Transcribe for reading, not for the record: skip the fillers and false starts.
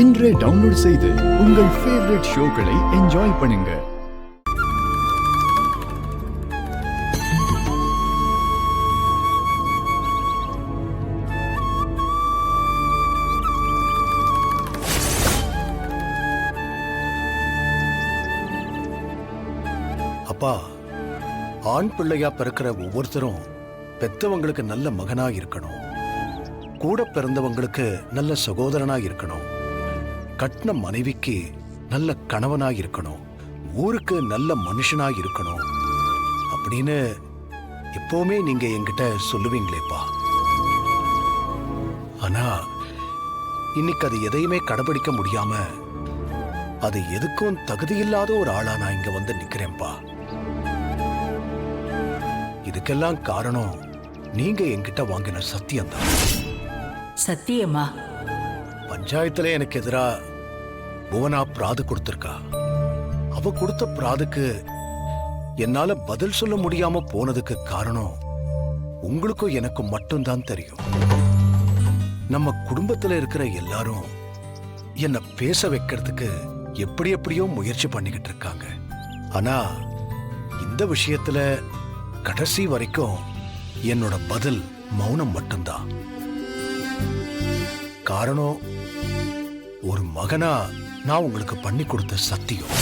இன்றே டவுன்லோட் செய்து உங்கள் ஃபேவரட் ஷோக்களை என்ஜாய் பண்ணுங்க. அப்பா, ஆண் பிள்ளையா பிறக்கிற ஒவ்வொருத்தரும் பெத்தவங்களுக்கு நல்ல மகனா இருக்கணும், கூட பிறந்தவங்களுக்கு நல்ல சகோதரனா இருக்கணும், கட்டின மனைவிக்கு நல்ல கணவனா இருக்கணும், ஊருக்கு நல்ல மனுஷனா இருக்கணும் அப்படின்னு எப்பவுமே நீங்க என்கிட்ட சொல்லுவீங்களேப்பா. ஆனா இன்னைக்கு அது எதையுமே கடைபிடிக்க முடியாம அது எதுக்கும் தகுதியில்லாத ஒரு ஆளா நான் இங்க வந்து நிக்கிறேன்ப்பா. இதுக்கெல்லாம் காரணம் நீங்க என்கிட்ட வாங்கின சத்தியம்தான். சத்தியமா? பஞ்சாயத்துல எனக்கு எதிரா புவனா பிராது கொடுத்திருக்கா. அவ கொடுத்த பிராதுக்கு என்னால பதில் சொல்ல முடியாம போனதுக்கு காரணம் உங்களுக்கும் எனக்கும் மட்டும்தான் தெரியும். நம்ம குடும்பத்துல இருக்கிற எல்லாரும் என்ன பேச வைக்கிறதுக்கு எப்படி எப்படியோ முயற்சி பண்ணிக்கிட்டு இருக்காங்க. ஆனா இந்த விஷயத்துல கடைசி வரைக்கும் என்னோட பதில் மௌனம் மட்டும்தான். காரணம் ஒரு மகனா நான் உங்களுக்கு பண்ணி கொடுத்த சத்தியம்.